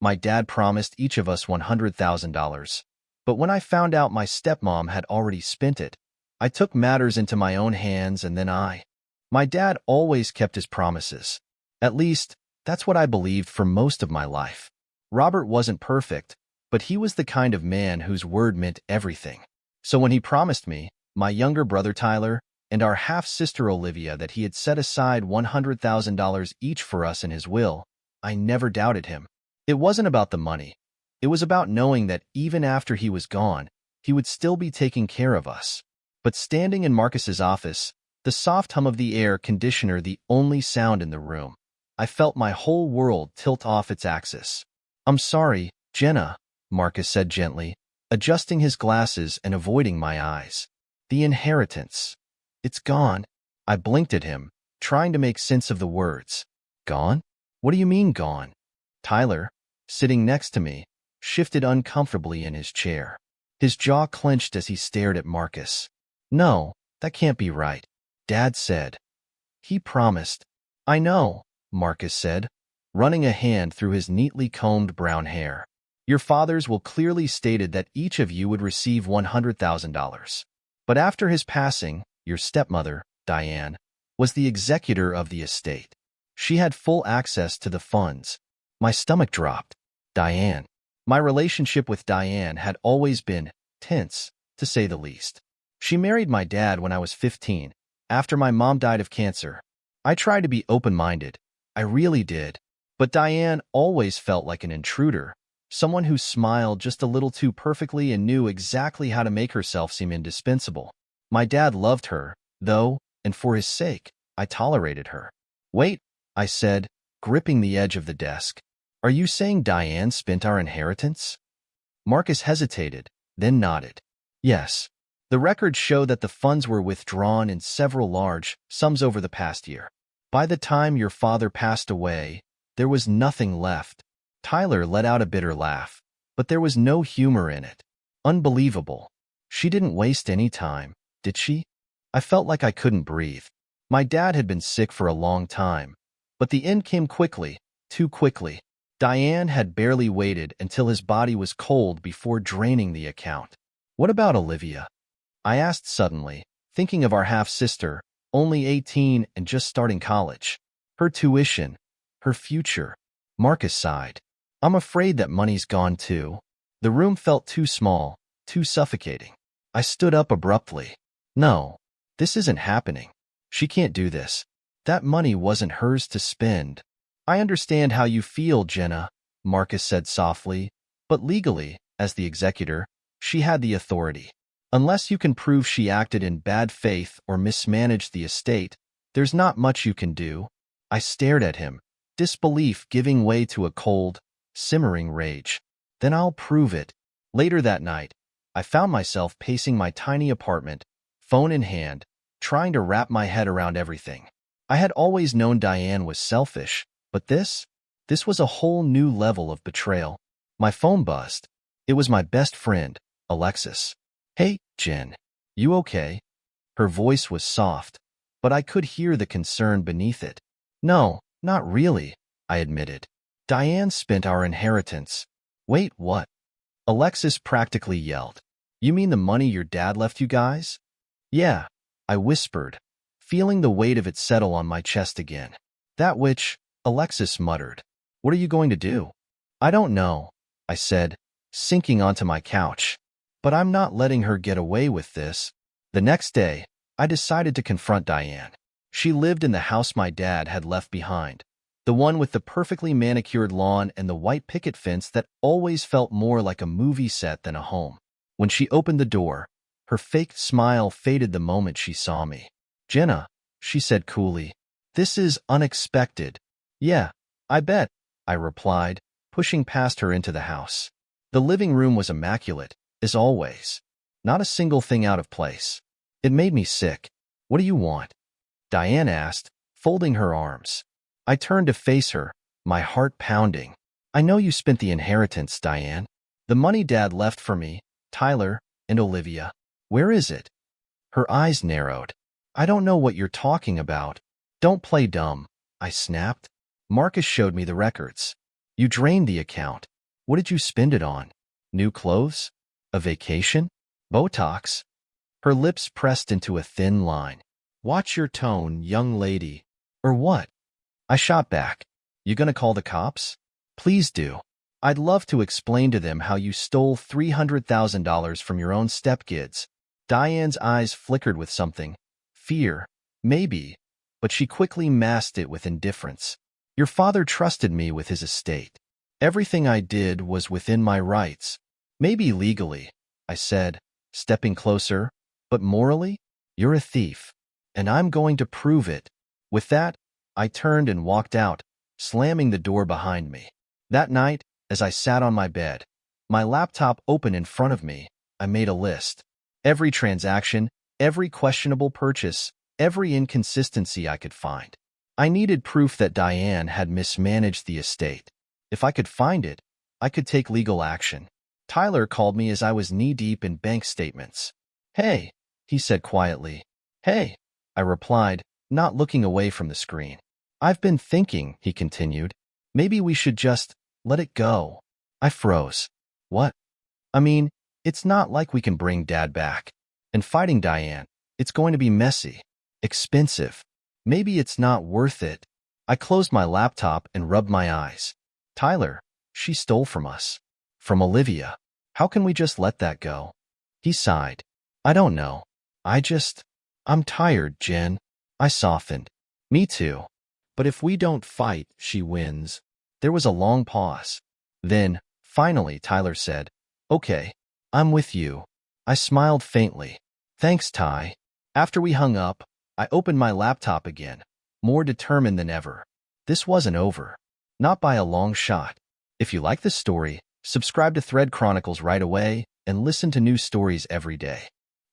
My dad promised each of us $100,000. But when I found out my stepmom had already spent it, I took matters into my own hands and then My dad always kept his promises. At least, that's what I believed for most of my life. Robert wasn't perfect, but he was the kind of man whose word meant everything. So when he promised me, my younger brother Tyler, and our half-sister Olivia that he had set aside $100,000 each for us in his will, I never doubted him. It wasn't about the money. It was about knowing that even after he was gone, he would still be taking care of us. But standing in Marcus's office, the soft hum of the air conditioner the only sound in the room, I felt my whole world tilt off its axis. "I'm sorry, Jenna," Marcus said gently, adjusting his glasses and avoiding my eyes. "The inheritance. It's gone." I blinked at him, trying to make sense of the words. "Gone? What do you mean gone?" Tyler, sitting next to me, shifted uncomfortably in his chair. His jaw clenched as he stared at Marcus. "No, that can't be right," Dad said. "He promised." "I know," Marcus said, running a hand through his neatly combed brown hair. "Your fathers will clearly stated that each of you would receive $100,000. But after his passing, your stepmother, Diane, was the executor of the estate. She had full access to the funds." My stomach dropped. Diane. My relationship with Diane had always been tense, to say the least. She married my dad when I was 15, after my mom died of cancer. I tried to be open-minded. I really did. But Diane always felt like an intruder, someone who smiled just a little too perfectly and knew exactly how to make herself seem indispensable. My dad loved her, though, and for his sake, I tolerated her. "Wait," I said, gripping the edge of the desk. "Are you saying Diane spent our inheritance?" Marcus hesitated, then nodded. "Yes. The records show that the funds were withdrawn in several large sums over the past year. By the time your father passed away, there was nothing left." Tyler let out a bitter laugh, but there was no humor in it. "Unbelievable. She didn't waste any time, did she?" I felt like I couldn't breathe. My dad had been sick for a long time, but the end came quickly, too quickly. Diane had barely waited until his body was cold before draining the account. "What about Olivia?" I asked suddenly, thinking of our half-sister, only 18 and just starting college. "Her tuition, her future." Marcus sighed. "I'm afraid that money's gone too." The room felt too small, too suffocating. I stood up abruptly. "No, this isn't happening. She can't do this. That money wasn't hers to spend." "I understand how you feel, Jenna," Marcus said softly, "but legally, as the executor, she had the authority. Unless you can prove she acted in bad faith or mismanaged the estate, there's not much you can do." I stared at him, disbelief giving way to a cold, simmering rage. "Then I'll prove it." Later that night, I found myself pacing my tiny apartment, phone in hand, trying to wrap my head around everything. I had always known Diane was selfish, but this was a whole new level of betrayal. My phone buzzed. It was my best friend, Alexis. "Hey, Jen. You okay?" Her voice was soft, but I could hear the concern beneath it. "No, not really," I admitted. "Diane spent our inheritance." "Wait, what?" Alexis practically yelled. "You mean the money your dad left you guys?" "Yeah," I whispered, feeling the weight of it settle on my chest again. "That which," Alexis muttered. "What are you going to do?" "I don't know," I said, sinking onto my couch. "But I'm not letting her get away with this." The next day, I decided to confront Diane. She lived in the house my dad had left behind, the one with the perfectly manicured lawn and the white picket fence that always felt more like a movie set than a home. When she opened the door, her fake smile faded the moment she saw me. "Jenna," she said coolly, "this is unexpected." "Yeah, I bet," I replied, pushing past her into the house. The living room was immaculate, as always. Not a single thing out of place. It made me sick. "What do you want?" Diane asked, folding her arms. I turned to face her, my heart pounding. "I know you spent the inheritance, Diane. The money Dad left for me, Tyler, and Olivia. Where is it?" Her eyes narrowed. "I don't know what you're talking about." "Don't play dumb," I snapped. "Marcus showed me the records." You drained the account. What did you spend it on? New clothes? A vacation? Botox? Her lips pressed into a thin line. Watch your tone, young lady. Or what? I shot back. You gonna call the cops? Please do. I'd love to explain to them how you stole $300,000 from your own stepkids. Diane's eyes flickered with something. Fear. Maybe. But she quickly masked it with indifference. Your father trusted me with his estate. Everything I did was within my rights. Maybe legally, I said, stepping closer. But morally? You're a thief. And I'm going to prove it. With that, I turned and walked out, slamming the door behind me. That night, as I sat on my bed, my laptop open in front of me, I made a list. Every transaction, every questionable purchase, every inconsistency I could find. I needed proof that Diane had mismanaged the estate. If I could find it, I could take legal action. Tyler called me as I was knee-deep in bank statements. Hey, he said quietly. Hey, I replied, not looking away from the screen. I've been thinking, he continued. Maybe we should just let it go. I froze. What? I mean, it's not like we can bring Dad back. And fighting Diane, it's going to be messy, expensive. Maybe it's not worth it. I closed my laptop and rubbed my eyes. Tyler, she stole from us. From Olivia. How can we just let that go? He sighed. I don't know. I'm tired, Jen. I softened. Me too. But if we don't fight, she wins. There was a long pause. Then, finally, Tyler said, Okay, I'm with you. I smiled faintly. Thanks, Ty. After we hung up, I opened my laptop again, more determined than ever. This wasn't over. Not by a long shot. If you like this story, subscribe to Thread Chronicles right away and listen to new stories every day.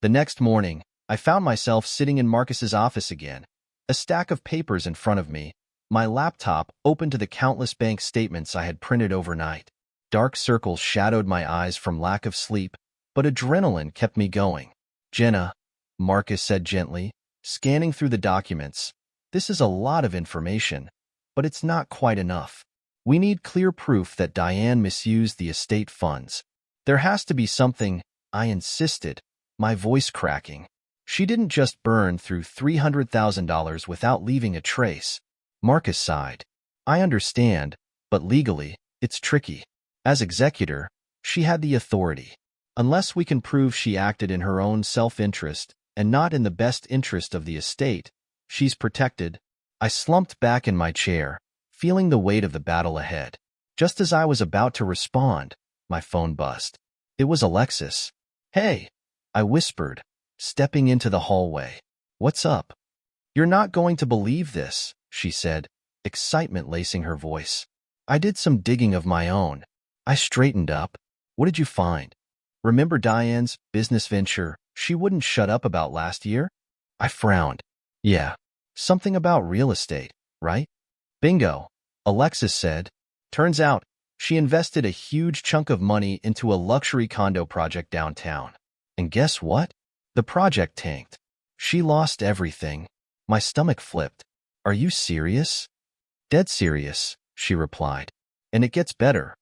The next morning, I found myself sitting in Marcus's office again, a stack of papers in front of me, my laptop open to the countless bank statements I had printed overnight. Dark circles shadowed my eyes from lack of sleep, but adrenaline kept me going. Jenna, Marcus said gently, scanning through the documents. This is a lot of information, but it's not quite enough. We need clear proof that Diane misused the estate funds. There has to be something, I insisted, my voice cracking. She didn't just burn through $300,000 without leaving a trace. Marcus sighed. I understand, but legally, it's tricky. As executor, she had the authority. Unless we can prove she acted in her own self-interest and not in the best interest of the estate, she's protected. I slumped back in my chair, feeling the weight of the battle ahead. Just as I was about to respond, my phone buzzed. It was Alexis. Hey, I whispered, stepping into the hallway. What's up? You're not going to believe this, she said, excitement lacing her voice. I did some digging of my own. I straightened up. What did you find? Remember Diane's business venture she wouldn't shut up about last year? I frowned. Yeah, something about real estate, right? Bingo, Alexis said. Turns out, she invested a huge chunk of money into a luxury condo project downtown. And guess what? The project tanked. She lost everything. My stomach flipped. Are you serious? Dead serious, she replied. And it gets better.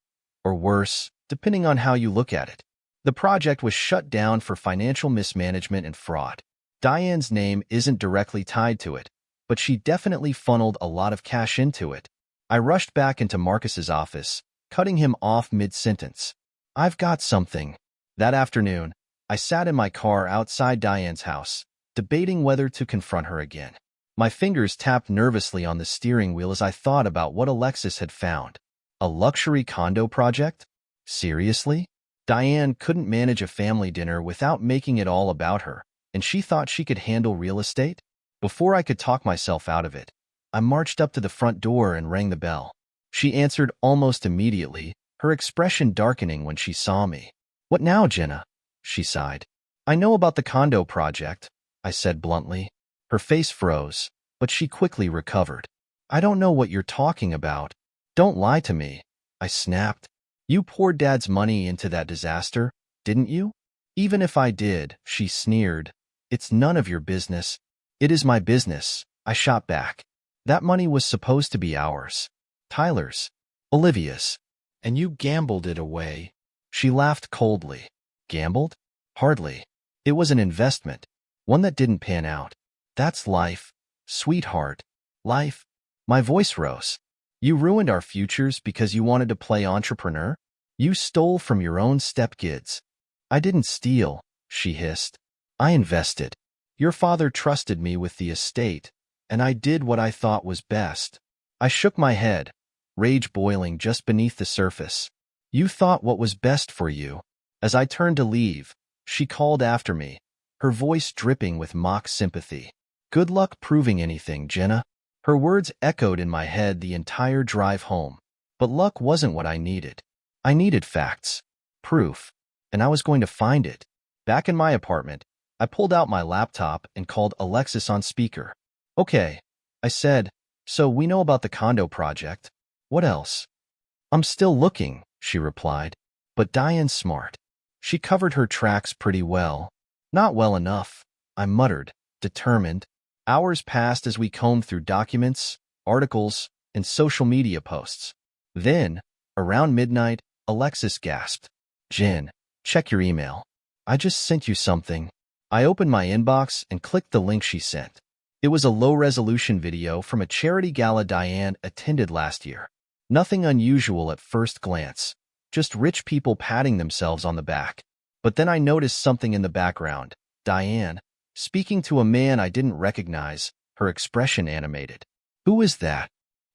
Or worse, depending on how you look at it. The project was shut down for financial mismanagement and fraud. Diane's name isn't directly tied to it, but she definitely funneled a lot of cash into it. I rushed back into Marcus's office, cutting him off mid-sentence. I've got something. That afternoon, I sat in my car outside Diane's house, debating whether to confront her again. My fingers tapped nervously on the steering wheel as I thought about what Alexis had found. A luxury condo project? Seriously? Diane couldn't manage a family dinner without making it all about her, and she thought she could handle real estate? Before I could talk myself out of it, I marched up to the front door and rang the bell. She answered almost immediately, her expression darkening when she saw me. What now, Jenna? She sighed. I know about the condo project, I said bluntly. Her face froze, but she quickly recovered. I don't know what you're talking about. Don't lie to me, I snapped. You poured Dad's money into that disaster, didn't you? Even if I did, she sneered. It's none of your business. It is my business, I shot back. That money was supposed to be ours. Tyler's. Olivia's. And you gambled it away. She laughed coldly. Gambled? Hardly. It was an investment. One that didn't pan out. That's life, sweetheart. Life. My voice rose. You ruined our futures because you wanted to play entrepreneur? You stole from your own stepkids. I didn't steal, she hissed. I invested. Your father trusted me with the estate, and I did what I thought was best. I shook my head, rage boiling just beneath the surface. You thought what was best for you. As I turned to leave, she called after me, her voice dripping with mock sympathy. Good luck proving anything, Jenna. Her words echoed in my head the entire drive home. But luck wasn't what I needed. I needed facts, proof, and I was going to find it. Back in my apartment, I pulled out my laptop and called Alexis on speaker. Okay, I said, so we know about the condo project. What else? I'm still looking, she replied. But Diane's smart. She covered her tracks pretty well. Not well enough, I muttered, determined. Hours passed as we combed through documents, articles, and social media posts. Then, around midnight, Alexis gasped. Jen, check your email. I just sent you something. I opened my inbox and clicked the link she sent. It was a low-resolution video from a charity gala Diane attended last year. Nothing unusual at first glance, just rich people patting themselves on the back. But then I noticed something in the background. Diane, speaking to a man I didn't recognize, her expression animated. Who is that?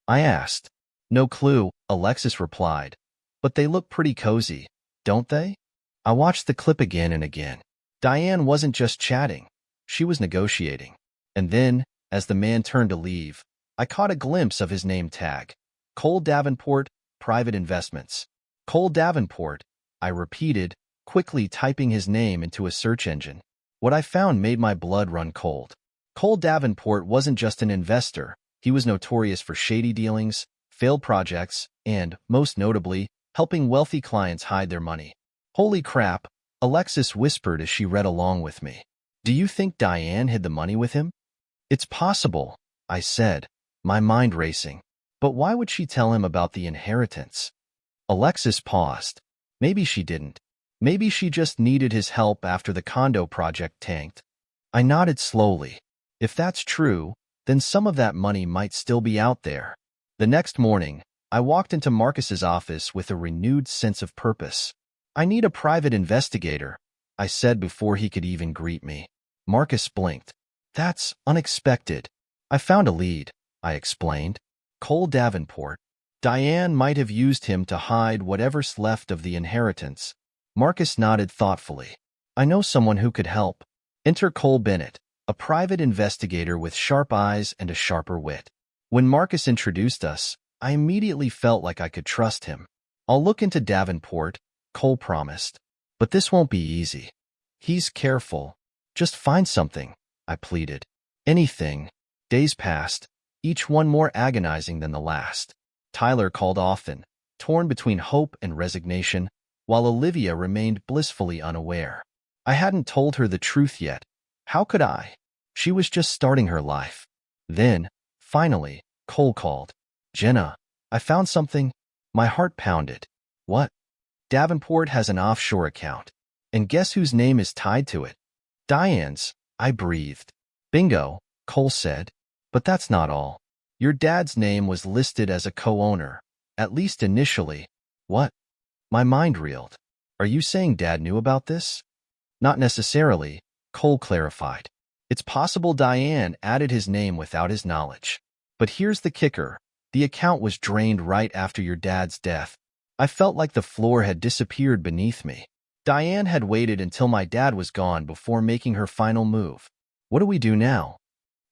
I asked. No clue, Alexis replied. But they look pretty cozy, don't they? I watched the clip again and again. Diane wasn't just chatting. She was negotiating. And then, as the man turned to leave, I caught a glimpse of his name tag. Cole Davenport, Private Investments. Cole Davenport, I repeated, quickly typing his name into a search engine. What I found made my blood run cold. Cole Davenport wasn't just an investor. He was notorious for shady dealings, failed projects, and, most notably, helping wealthy clients hide their money. Holy crap, Alexis whispered as she read along with me. Do you think Diane hid the money with him? It's possible, I said, my mind racing. But why would she tell him about the inheritance? Alexis paused. Maybe she didn't. Maybe she just needed his help after the condo project tanked. I nodded slowly. If that's true, then some of that money might still be out there. The next morning, I walked into Marcus's office with a renewed sense of purpose. I need a private investigator, I said before he could even greet me. Marcus blinked. That's unexpected. I found a lead, I explained. Cole Davenport. Diane might have used him to hide whatever's left of the inheritance. Marcus nodded thoughtfully. I know someone who could help. Enter Cole Bennett, a private investigator with sharp eyes and a sharper wit. When Marcus introduced us, I immediately felt like I could trust him. I'll look into Davenport, Cole promised. But this won't be easy. He's careful. Just find something, I pleaded. Anything. Days passed, each one more agonizing than the last. Tyler called often, torn between hope and resignation, while Olivia remained blissfully unaware. I hadn't told her the truth yet. How could I? She was just starting her life. Then, finally, Cole called. Jenna, I found something. My heart pounded. What? Davenport has an offshore account. And guess whose name is tied to it? Diane's, I breathed. Bingo, Cole said. But that's not all. Your dad's name was listed as a co-owner, at least initially. What? My mind reeled. Are you saying Dad knew about this? Not necessarily, Cole clarified. It's possible Diane added his name without his knowledge. But here's the kicker. The account was drained right after your dad's death. I felt like the floor had disappeared beneath me. Diane had waited until my dad was gone before making her final move. What do we do now?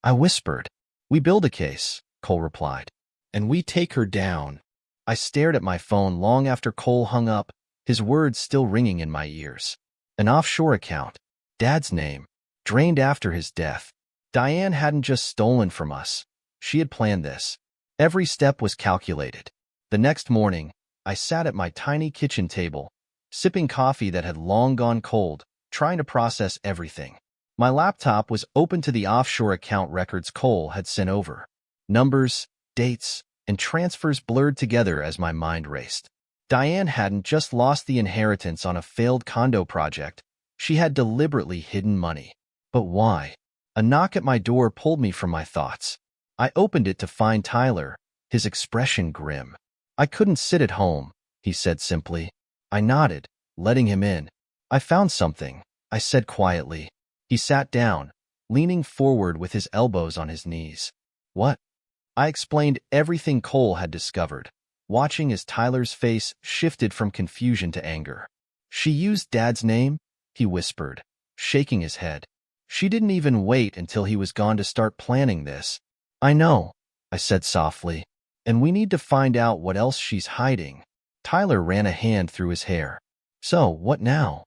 I whispered. We build a case, Cole replied. And we take her down. I stared at my phone long after Cole hung up, his words still ringing in my ears. An offshore account. Dad's name. Drained after his death. Diane hadn't just stolen from us. She had planned this. Every step was calculated. The next morning, I sat at my tiny kitchen table, sipping coffee that had long gone cold, trying to process everything. My laptop was open to the offshore account records Cole had sent over. Numbers, dates, and transfers blurred together as my mind raced. Diane hadn't just lost the inheritance on a failed condo project. She had deliberately hidden money. But why? A knock at my door pulled me from my thoughts. I opened it to find Tyler, his expression grim. "I couldn't sit at home," he said simply. I nodded, letting him in. "I found something," I said quietly. He sat down, leaning forward with his elbows on his knees. "What?" I explained everything Cole had discovered, watching as Tyler's face shifted from confusion to anger. "She used Dad's name?" he whispered, shaking his head. "She didn't even wait until he was gone to start planning this." "I know," I said softly, "and we need to find out what else she's hiding." Tyler ran a hand through his hair. "So, what now?"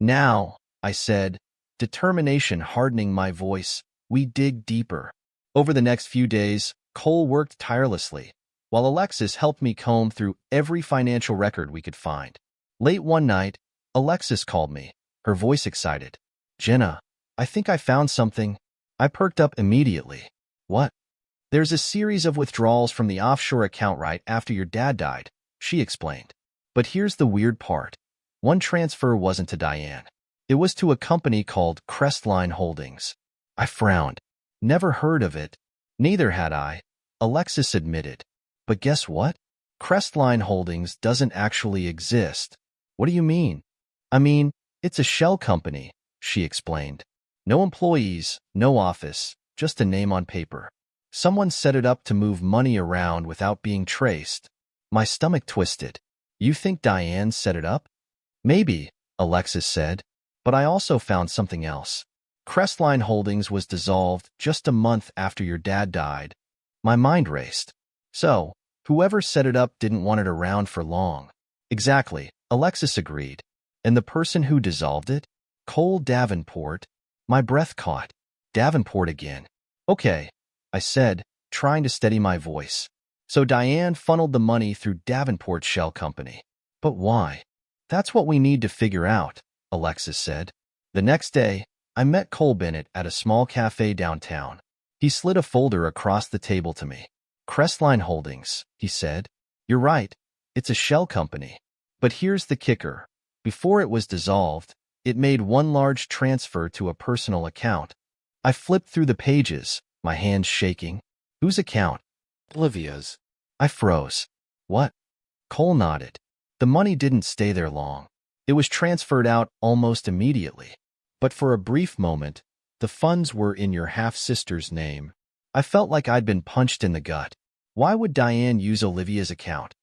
"Now," I said, determination hardening my voice, "we dig deeper." Over the next few days, Cole worked tirelessly, while Alexis helped me comb through every financial record we could find. Late one night, Alexis called me, her voice excited. "Jenna, I think I found something." I perked up immediately. "What?" "There's a series of withdrawals from the offshore account right after your dad died," she explained. "But here's the weird part. One transfer wasn't to Diane. It was to a company called Crestline Holdings." I frowned. "Never heard of it." "Neither had I," Alexis admitted. "But guess what? Crestline Holdings doesn't actually exist." "What do you mean?" "I mean, it's a shell company," she explained. "No employees, no office, just a name on paper. Someone set it up to move money around without being traced." My stomach twisted. "You think Diane set it up?" "Maybe," Alexis said. "But I also found something else. Crestline Holdings was dissolved just a month after your dad died." My mind raced. "So, whoever set it up didn't want it around for long." "Exactly," Alexis agreed. "And the person who dissolved it? Cole Davenport." My breath caught. "Davenport again." "Okay," I said, trying to steady my voice. "So Diane funneled the money through Davenport's shell company." "But why?" "That's what we need to figure out," Alexis said. The next day, I met Cole Bennett at a small cafe downtown. He slid a folder across the table to me. "Crestline Holdings," he said. "You're right. It's a shell company. But here's the kicker. Before it was dissolved, it made one large transfer to a personal account." I flipped through the pages, my hands shaking. "Whose account?" Olivia's. I froze. "What?" Cole nodded. "The money didn't stay there long. It was transferred out almost immediately. But for a brief moment, the funds were in your half-sister's name." I felt like I'd been punched in the gut. Why would Diane use Olivia's account?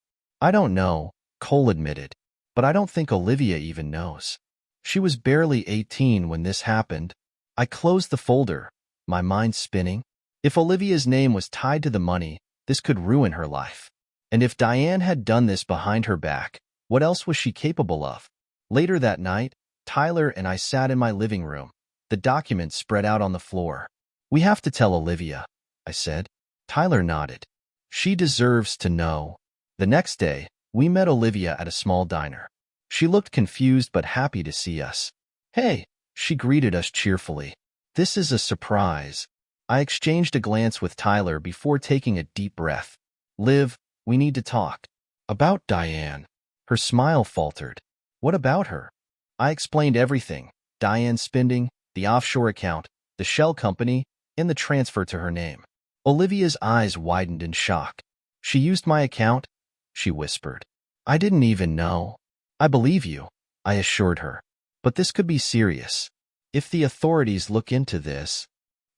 "I don't know," Cole admitted. "But I don't think Olivia even knows. She was barely 18 when this happened." I closed the folder, my mind spinning. If Olivia's name was tied to the money, this could ruin her life. And if Diane had done this behind her back, what else was she capable of? Later that night, Tyler and I sat in my living room, the documents spread out on the floor. "We have to tell Olivia," I said. Tyler nodded. "She deserves to know." The next day, we met Olivia at a small diner. She looked confused but happy to see us. "Hey," she greeted us cheerfully. "This is a surprise." I exchanged a glance with Tyler before taking a deep breath. "Liv, we need to talk." "About Diane." Her smile faltered. "What about her?" I explained everything: Diane's spending, the offshore account, the shell company, and the transfer to her name. Olivia's eyes widened in shock. "She used my account?" she whispered. "I didn't even know." "I believe you," I assured her. "But this could be serious. If the authorities look into this..."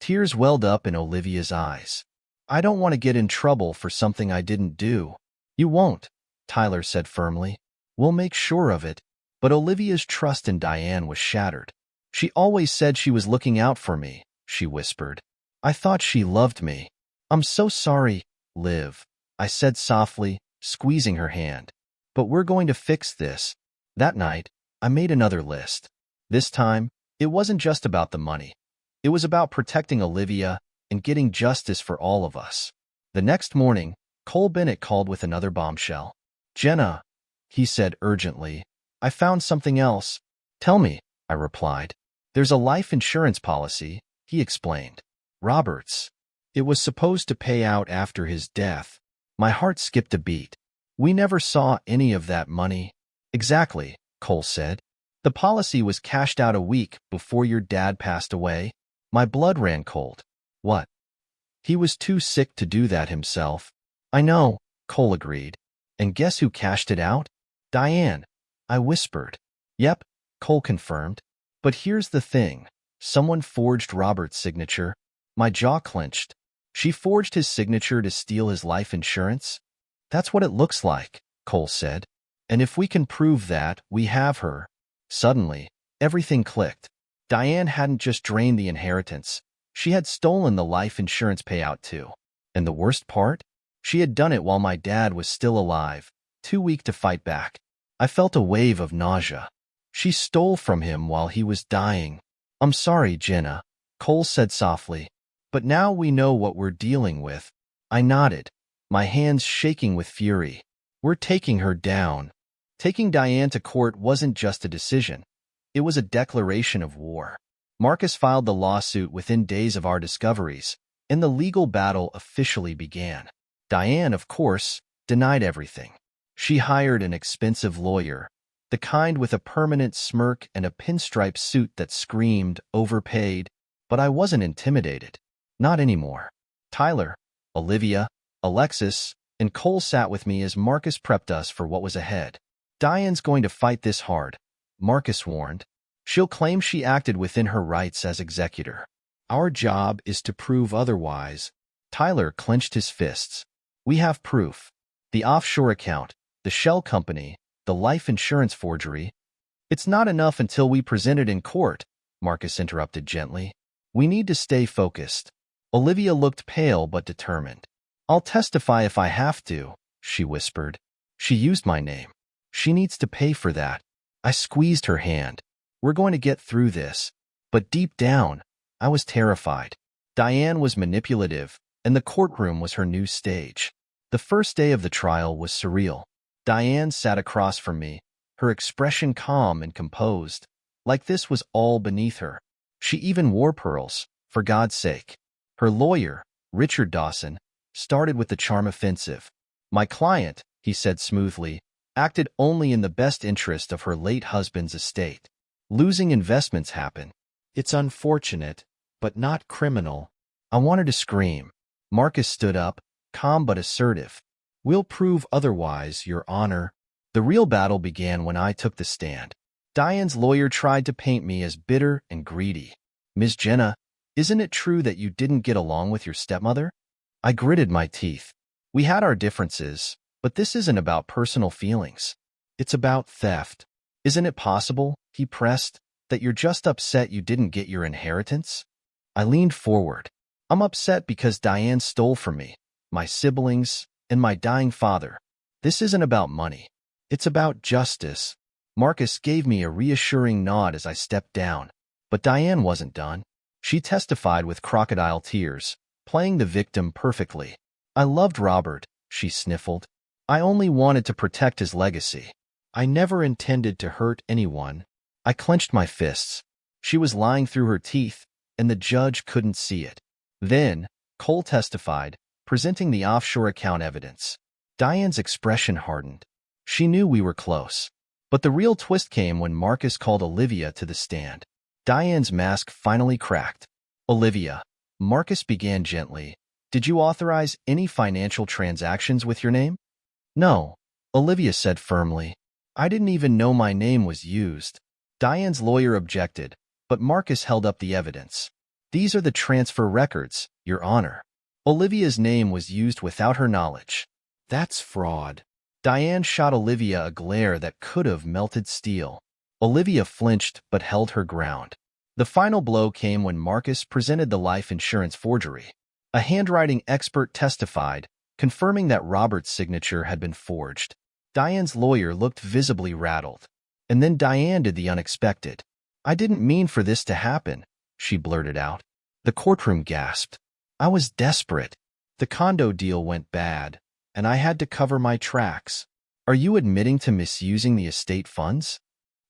Tears welled up in Olivia's eyes. "I don't want to get in trouble for something I didn't do." "You won't," Tyler said firmly. "We'll make sure of it." But Olivia's trust in Diane was shattered. "She always said she was looking out for me," she whispered. "I thought she loved me." "I'm so sorry, Liv," I said softly, squeezing her hand. "But we're going to fix this." That night, I made another list. This time, it wasn't just about the money. It was about protecting Olivia and getting justice for all of us. The next morning, Cole Bennett called with another bombshell. "Jenna," he said urgently, "I found something else." "Tell me," I replied. "There's a life insurance policy," he explained. "Robert's. It was supposed to pay out after his death." My heart skipped a beat. We never saw any of that money. Exactly, Cole said. The policy was cashed out a week before your dad passed away. My blood ran cold. What? He was too sick to do that himself. I know, Cole agreed. And guess who cashed it out? Diane, I whispered. Yep, Cole confirmed. But here's the thing. Someone forged Robert's signature. My jaw clenched. She forged his signature to steal his life insurance? That's what it looks like, Cole said. And if we can prove that, we have her. Suddenly, everything clicked. Diane hadn't just drained the inheritance. She had stolen the life insurance payout too. And the worst part? She had done it while my dad was still alive, too weak to fight back. I felt a wave of nausea. She stole from him while he was dying. I'm sorry, Jenna, Cole said softly. But now we know what we're dealing with. I nodded, my hands shaking with fury. We're taking her down. Taking Diane to court wasn't just a decision. It was a declaration of war. Marcus filed the lawsuit within days of our discoveries, and the legal battle officially began. Diane, of course, denied everything. She hired an expensive lawyer, the kind with a permanent smirk and a pinstripe suit that screamed, overpaid. But I wasn't intimidated. Not anymore. Tyler, Olivia, Alexis, and Cole sat with me as Marcus prepped us for what was ahead. Diane's going to fight this hard, Marcus warned. She'll claim she acted within her rights as executor. Our job is to prove otherwise. Tyler clenched his fists. We have proof. The offshore account, the shell company, the life insurance forgery. It's not enough until we present it in court, Marcus interrupted gently. We need to stay focused. Olivia looked pale but determined. I'll testify if I have to, she whispered. She used my name. She needs to pay for that. I squeezed her hand. We're going to get through this. But deep down, I was terrified. Diane was manipulative, and the courtroom was her new stage. The first day of the trial was surreal. Diane sat across from me, her expression calm and composed, like this was all beneath her. She even wore pearls, for God's sake. Her lawyer, Richard Dawson, started with the charm offensive. My client, he said smoothly, acted only in the best interest of her late husband's estate. Losing investments happen. It's unfortunate, but not criminal. I wanted to scream. Marcus stood up, calm but assertive. We'll prove otherwise, Your Honor. The real battle began when I took the stand. Diane's lawyer tried to paint me as bitter and greedy. Ms. Jenna, isn't it true that you didn't get along with your stepmother? I gritted my teeth. We had our differences, but this isn't about personal feelings. It's about theft. Isn't it possible, he pressed, that you're just upset you didn't get your inheritance? I leaned forward. I'm upset because Diane stole from me, my siblings, and my dying father. This isn't about money. It's about justice. Marcus gave me a reassuring nod as I stepped down. But Diane wasn't done. She testified with crocodile tears, playing the victim perfectly. I loved Robert, she sniffled. I only wanted to protect his legacy. I never intended to hurt anyone. I clenched my fists. She was lying through her teeth, and the judge couldn't see it. Then, Cole testified, presenting the offshore account evidence. Diane's expression hardened. She knew we were close. But the real twist came when Marcus called Olivia to the stand. Diane's mask finally cracked. Olivia, Marcus began gently, did you authorize any financial transactions with your name? No, Olivia said firmly. I didn't even know my name was used. Diane's lawyer objected, but Marcus held up the evidence. These are the transfer records, Your Honor. Olivia's name was used without her knowledge. That's fraud. Diane shot Olivia a glare that could have melted steel. Olivia flinched but held her ground. The final blow came when Marcus presented the life insurance forgery. A handwriting expert testified, confirming that Robert's signature had been forged. Diane's lawyer looked visibly rattled. And then Diane did the unexpected. I didn't mean for this to happen, she blurted out. The courtroom gasped. I was desperate. The condo deal went bad, and I had to cover my tracks. Are you admitting to misusing the estate funds?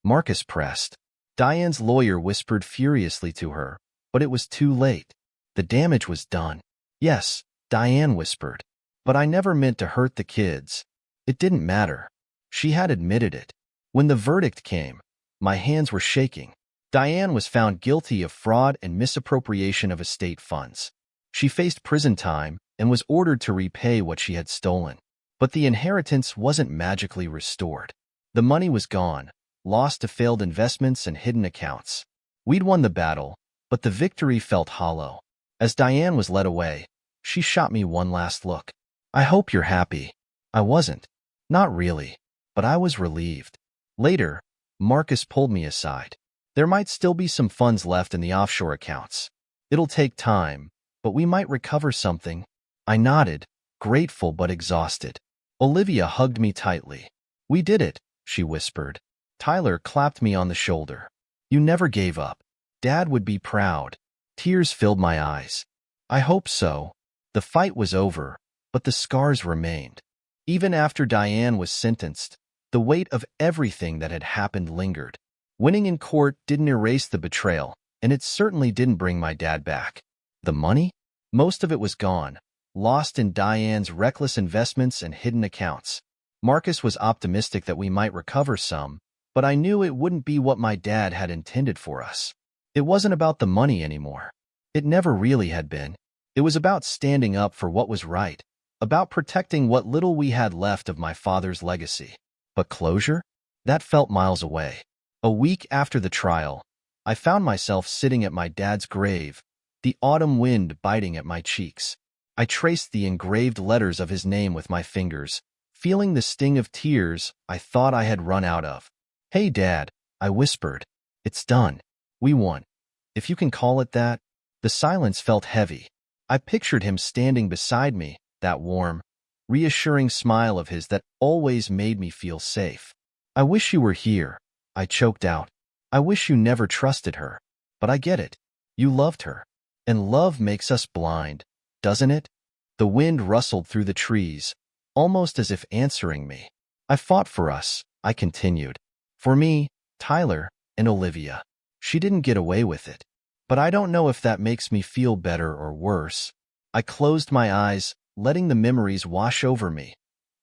Marcus pressed. Diane's lawyer whispered furiously to her, but it was too late. The damage was done. Yes, Diane whispered. But I never meant to hurt the kids. It didn't matter. She had admitted it. When the verdict came, my hands were shaking. Diane was found guilty of fraud and misappropriation of estate funds. She faced prison time and was ordered to repay what she had stolen. But the inheritance wasn't magically restored. The money was gone, lost to failed investments and hidden accounts. We'd won the battle, but the victory felt hollow. As Diane was led away, she shot me one last look. "I hope you're happy." I wasn't. Not really. But I was relieved. Later, Marcus pulled me aside. "There might still be some funds left in the offshore accounts. It'll take time, but we might recover something." I nodded, grateful but exhausted. Olivia hugged me tightly. "We did it," she whispered. Tyler clapped me on the shoulder. "You never gave up. Dad would be proud." Tears filled my eyes. I hope so. The fight was over, but the scars remained. Even after Diane was sentenced, the weight of everything that had happened lingered. Winning in court didn't erase the betrayal, and it certainly didn't bring my dad back. The money? Most of it was gone, lost in Diane's reckless investments and hidden accounts. Marcus was optimistic that we might recover some, but I knew it wouldn't be what my dad had intended for us. It wasn't about the money anymore. It never really had been. It was about standing up for what was right, about protecting what little we had left of my father's legacy. But closure? That felt miles away. A week after the trial, I found myself sitting at my dad's grave, the autumn wind biting at my cheeks. I traced the engraved letters of his name with my fingers, feeling the sting of tears I thought I had run out of. "Hey, Dad," I whispered. "It's done. We won. If you can call it that." The silence felt heavy. I pictured him standing beside me, that warm, reassuring smile of his that always made me feel safe. "I wish you were here," I choked out. "I wish you never trusted her. But I get it. You loved her. And love makes us blind, doesn't it?" The wind rustled through the trees, almost as if answering me. "I fought for us," I continued. "For me, Tyler, and Olivia. She didn't get away with it. But I don't know if that makes me feel better or worse." I closed my eyes, letting the memories wash over me.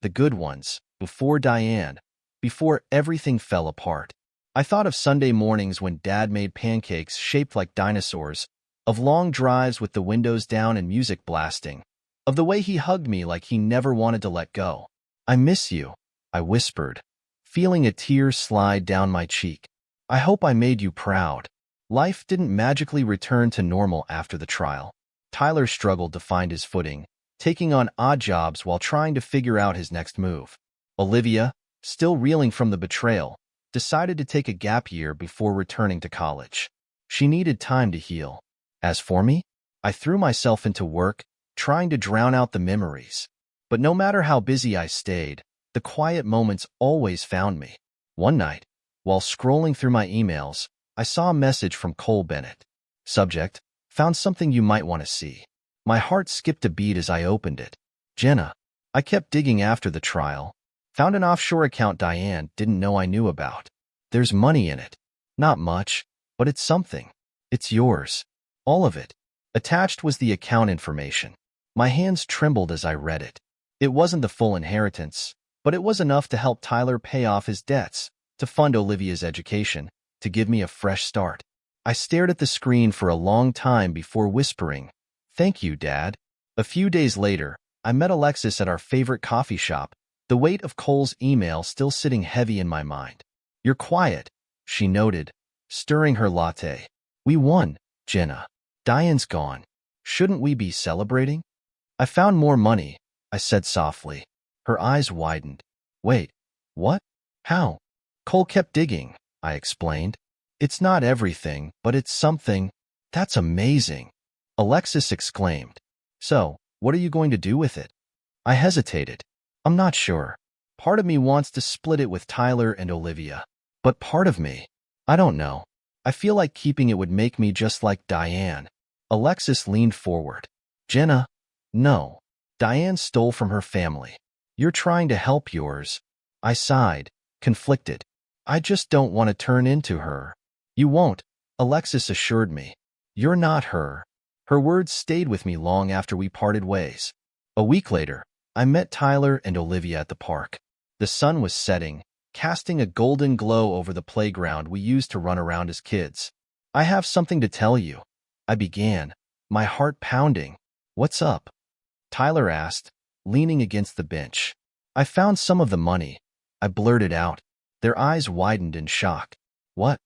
The good ones, before Diane, before everything fell apart. I thought of Sunday mornings when Dad made pancakes shaped like dinosaurs, of long drives with the windows down and music blasting, of the way he hugged me like he never wanted to let go. "I miss you," I whispered, feeling a tear slide down my cheek. "I hope I made you proud." Life didn't magically return to normal after the trial. Tyler struggled to find his footing, taking on odd jobs while trying to figure out his next move. Olivia, still reeling from the betrayal, decided to take a gap year before returning to college. She needed time to heal. As for me, I threw myself into work, trying to drown out the memories. But no matter how busy I stayed, the quiet moments always found me. One night, while scrolling through my emails, I saw a message from Cole Bennett. Subject: "Found something you might want to see." My heart skipped a beat as I opened it. "Jenna." I kept digging after the trial. Found an offshore account Diane didn't know I knew about. "There's money in it. Not much, but it's something. It's yours. All of it." Attached was the account information. My hands trembled as I read it. It wasn't the full inheritance, but it was enough to help Tyler pay off his debts, to fund Olivia's education, to give me a fresh start. I stared at the screen for a long time before whispering, "Thank you, Dad." A few days later, I met Alexis at our favorite coffee shop, the weight of Cole's email still sitting heavy in my mind. "You're quiet," she noted, stirring her latte. "We won, Jenna. Diane's gone. Shouldn't we be celebrating?" "I found more money," I said softly. Her eyes widened. "Wait, what? How?" "Cole kept digging," I explained. "It's not everything, but it's something." "That's amazing," Alexis exclaimed. "So, what are you going to do with it?" I hesitated. "I'm not sure. Part of me wants to split it with Tyler and Olivia. But part of me, I don't know. I feel like keeping it would make me just like Diane." Alexis leaned forward. "Jenna, no. Diane stole from her family. You're trying to help yours." I sighed, conflicted. "I just don't want to turn into her." "You won't," Alexis assured me. "You're not her." Her words stayed with me long after we parted ways. A week later, I met Tyler and Olivia at the park. The sun was setting, casting a golden glow over the playground we used to run around as kids. "I have something to tell you," I began, my heart pounding. "What's up?" Tyler asked, leaning against the bench. "I found some of the money," I blurted out. Their eyes widened in shock. "What?"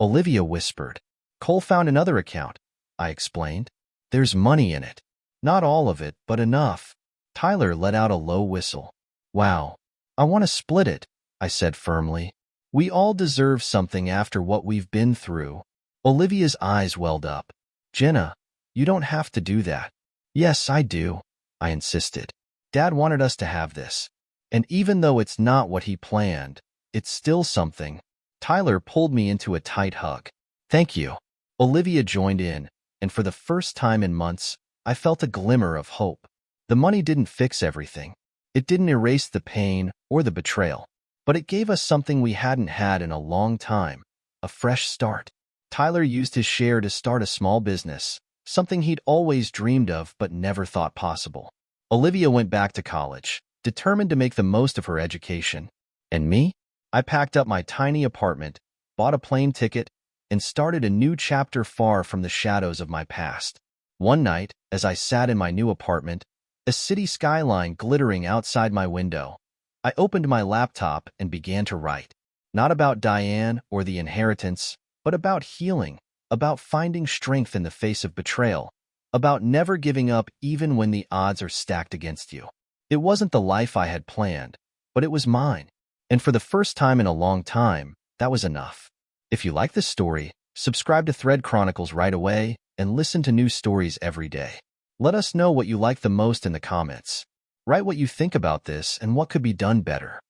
Olivia whispered. "Cole found another account," I explained. "There's money in it. Not all of it, but enough." Tyler let out a low whistle. "Wow. I want to split it," I said firmly. "We all deserve something after what we've been through." Olivia's eyes welled up. "Jenna, you don't have to do that." "Yes, I do," I insisted. "Dad wanted us to have this. And even though it's not what he planned, it's still something." Tyler pulled me into a tight hug. "Thank you." Olivia joined in, and for the first time in months, I felt a glimmer of hope. The money didn't fix everything. It didn't erase the pain or the betrayal, but it gave us something we hadn't had in a long time, a fresh start. Tyler used his share to start a small business, something he'd always dreamed of but never thought possible. Olivia went back to college, determined to make the most of her education. And me? I packed up my tiny apartment, bought a plane ticket, and started a new chapter far from the shadows of my past. One night, as I sat in my new apartment, a city skyline glittering outside my window, I opened my laptop and began to write. Not about Diane or the inheritance, but about healing, about finding strength in the face of betrayal, about never giving up even when the odds are stacked against you. It wasn't the life I had planned, but it was mine. And for the first time in a long time, that was enough. If you like this story, subscribe to Thread Chronicles right away and listen to new stories every day. Let us know what you like the most in the comments. Write what you think about this and what could be done better.